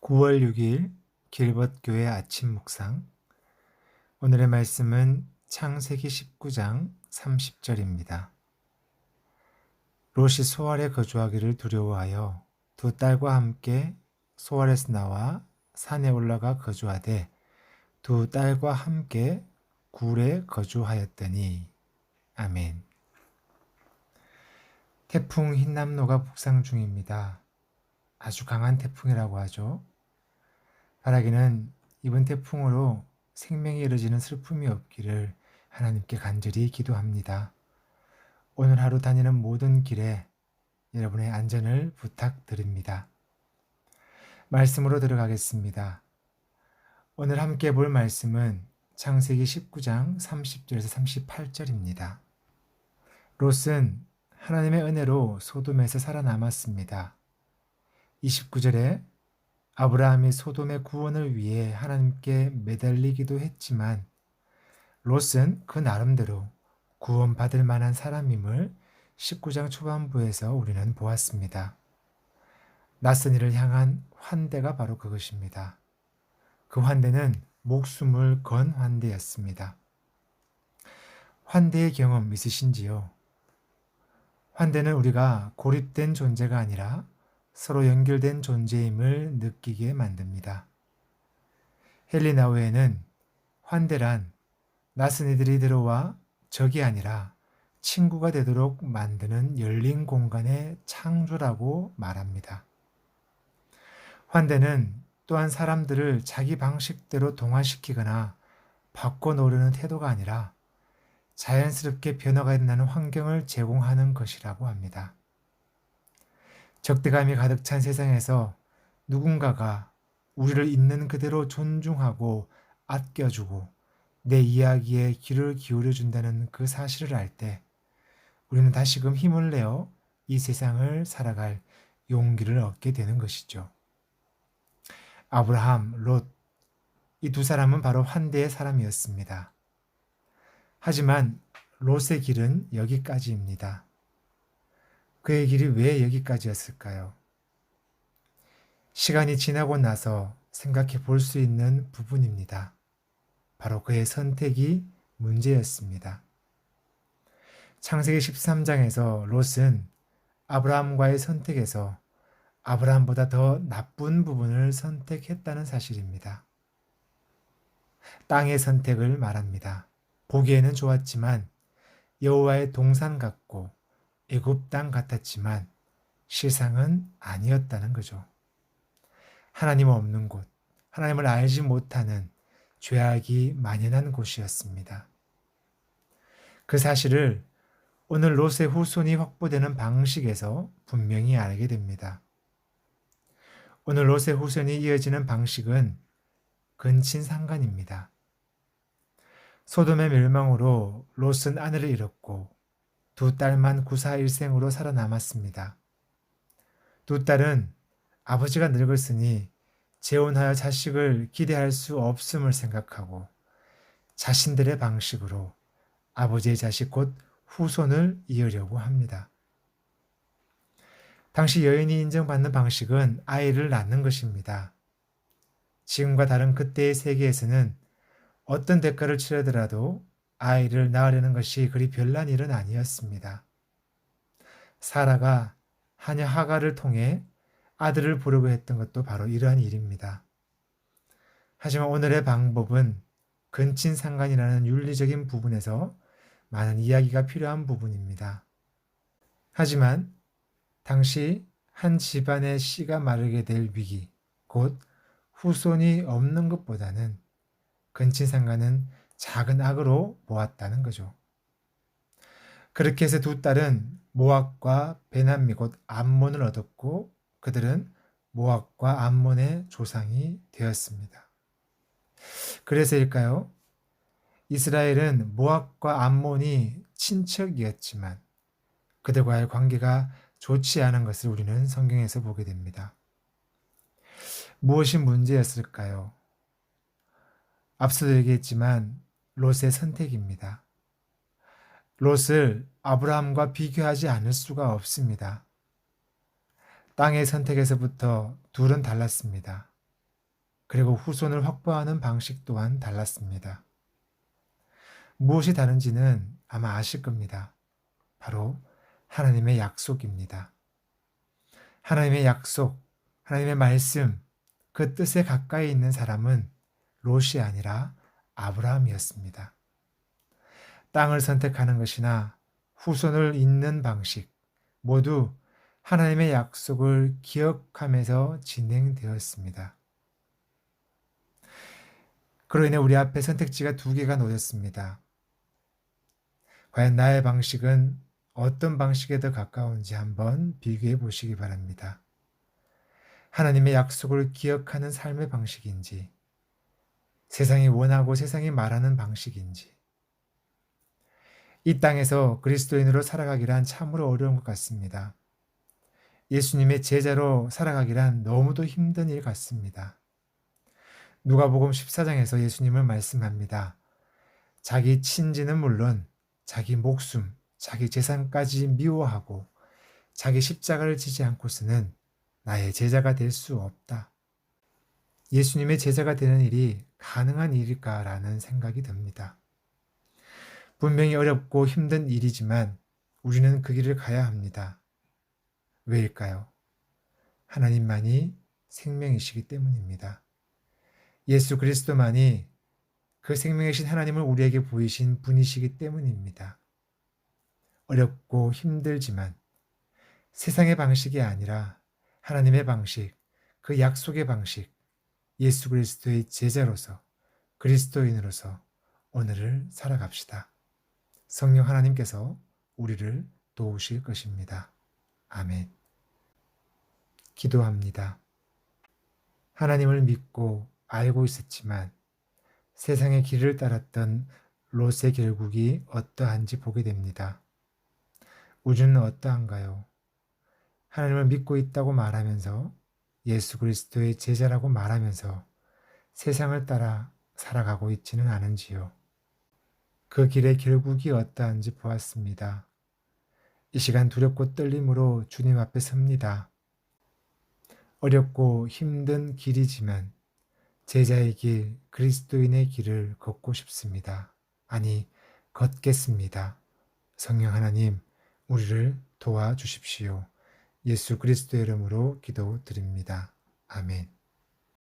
9월 6일 길벗교회 아침 묵상. 오늘의 말씀은 창세기 19장 30절입니다. 롯이 소알에 거주하기를 두려워하여 두 딸과 함께 소알에서 나와 산에 올라가 거주하되 두 딸과 함께 굴에 거주하였더니. 아멘. 태풍 흰남노가 북상 중입니다. 아주 강한 태풍이라고 하죠. 바라기는 이번 태풍으로 생명에 이르지는 슬픔이 없기를 하나님께 간절히 기도합니다. 오늘 하루 다니는 모든 길에 여러분의 안전을 부탁드립니다. 말씀으로 들어가겠습니다. 오늘 함께 볼 말씀은 창세기 19장 30절에서 38절입니다. 롯은 하나님의 은혜로 소돔에서 살아남았습니다. 29절에 아브라함이 소돔의 구원을 위해 하나님께 매달리기도 했지만 롯은 그 나름대로 구원받을 만한 사람임을 19장 초반부에서 우리는 보았습니다. 낯선 이를 향한 환대가 바로 그것입니다. 그 환대는 목숨을 건 환대였습니다. 환대의 경험 있으신지요? 환대는 우리가 고립된 존재가 아니라 서로 연결된 존재임을 느끼게 만듭니다. 헬리나우에는 환대란 낯선 이들이 들어와 적이 아니라 친구가 되도록 만드는 열린 공간의 창조라고 말합니다. 환대는 또한 사람들을 자기 방식대로 동화시키거나 바꿔놓으려는 태도가 아니라 자연스럽게 변화가 일어나는 환경을 제공하는 것이라고 합니다. 적대감이 가득 찬 세상에서 누군가가 우리를 있는 그대로 존중하고 아껴주고 내 이야기에 귀를 기울여준다는 그 사실을 알 때 우리는 다시금 힘을 내어 이 세상을 살아갈 용기를 얻게 되는 것이죠. 아브라함, 롯, 이 두 사람은 바로 환대의 사람이었습니다. 하지만 롯의 길은 여기까지입니다. 그의 길이 왜 여기까지였을까요? 시간이 지나고 나서 생각해 볼 수 있는 부분입니다. 바로 그의 선택이 문제였습니다. 창세기 13장에서 롯은 아브라함과의 선택에서 아브라함보다 더 나쁜 부분을 선택했다는 사실입니다. 땅의 선택을 말합니다. 보기에는 좋았지만 여호와의 동산 같고 애굽 땅 같았지만 실상은 아니었다는 거죠. 하나님 없는 곳, 하나님을 알지 못하는 죄악이 만연한 곳이었습니다. 그 사실을 오늘 롯의 후손이 확보되는 방식에서 분명히 알게 됩니다. 오늘 롯의 후손이 이어지는 방식은 근친상간입니다. 소돔의 멸망으로 롯은 아내를 잃었고 두 딸만 구사일생으로 살아남았습니다. 두 딸은 아버지가 늙었으니 재혼하여 자식을 기대할 수 없음을 생각하고 자신들의 방식으로 아버지의 자식 곧 후손을 이으려고 합니다. 당시 여인이 인정받는 방식은 아이를 낳는 것입니다. 지금과 다른 그때의 세계에서는 어떤 대가를 치르더라도 아이를 낳으려는 것이 그리 별난 일은 아니었습니다. 사라가 하녀 하가를 통해 아들을 보려고 했던 것도 바로 이러한 일입니다. 하지만 오늘의 방법은 근친상간이라는 윤리적인 부분에서 많은 이야기가 필요한 부분입니다. 하지만 당시 한 집안의 씨가 마르게 될 위기, 곧 후손이 없는 것보다는 근친상간은 작은 악으로 보았다는 거죠. 그렇게 해서 두 딸은 모압과 베남미 곧 암몬을 얻었고 그들은 모압과 암몬의 조상이 되었습니다. 그래서일까요? 이스라엘은 모압과 암몬이 친척이었지만 그들과의 관계가 좋지 않은 것을 우리는 성경에서 보게 됩니다. 무엇이 문제였을까요? 앞서도 얘기했지만 롯의 선택입니다. 롯을 아브라함과 비교하지 않을 수가 없습니다. 땅의 선택에서부터 둘은 달랐습니다. 그리고 후손을 확보하는 방식 또한 달랐습니다. 무엇이 다른지는 아마 아실 겁니다. 바로 하나님의 약속입니다. 하나님의 약속, 하나님의 말씀, 그 뜻에 가까이 있는 사람은 롯이 아니라 아브라함이었습니다. 땅을 선택하는 것이나 후손을 잇는 방식, 모두 하나님의 약속을 기억하면서 진행되었습니다. 그로 인해 우리 앞에 선택지가 두 개가 놓였습니다. 과연 나의 방식은 어떤 방식에 더 가까운지 한번 비교해 보시기 바랍니다. 하나님의 약속을 기억하는 삶의 방식인지, 세상이 원하고 세상이 말하는 방식인지, 이 땅에서 그리스도인으로 살아가기란 참으로 어려운 것 같습니다. 예수님의 제자로 살아가기란 너무도 힘든 일 같습니다. 누가복음 14장에서 예수님을 말씀합니다. 자기 친지는 물론 자기 목숨, 자기 재산까지 미워하고 자기 십자가를 지지 않고서는 나의 제자가 될 수 없다. 예수님의 제자가 되는 일이 가능한 일일까라는 생각이 듭니다. 분명히 어렵고 힘든 일이지만 우리는 그 길을 가야 합니다. 왜일까요? 하나님만이 생명이시기 때문입니다. 예수 그리스도만이 그 생명이신 하나님을 우리에게 보이신 분이시기 때문입니다. 어렵고 힘들지만 세상의 방식이 아니라 하나님의 방식, 그 약속의 방식, 예수 그리스도의 제자로서 그리스도인으로서 오늘을 살아갑시다. 성령 하나님께서 우리를 도우실 것입니다. 아멘. 기도합니다. 하나님을 믿고 알고 있었지만 세상의 길을 따랐던 롯의 결국이 어떠한지 보게 됩니다. 우리는 어떠한가요? 하나님을 믿고 있다고 말하면서 예수 그리스도의 제자라고 말하면서 세상을 따라 살아가고 있지는 않은지요. 그 길의 결국이 어떠한지 보았습니다. 이 시간 두렵고 떨림으로 주님 앞에 섭니다. 어렵고 힘든 길이지만 제자의 길, 그리스도인의 길을 걷고 싶습니다. 아니, 걷겠습니다. 성령 하나님, 우리를 도와주십시오. 예수 그리스도의 이름으로 기도드립니다. 아멘.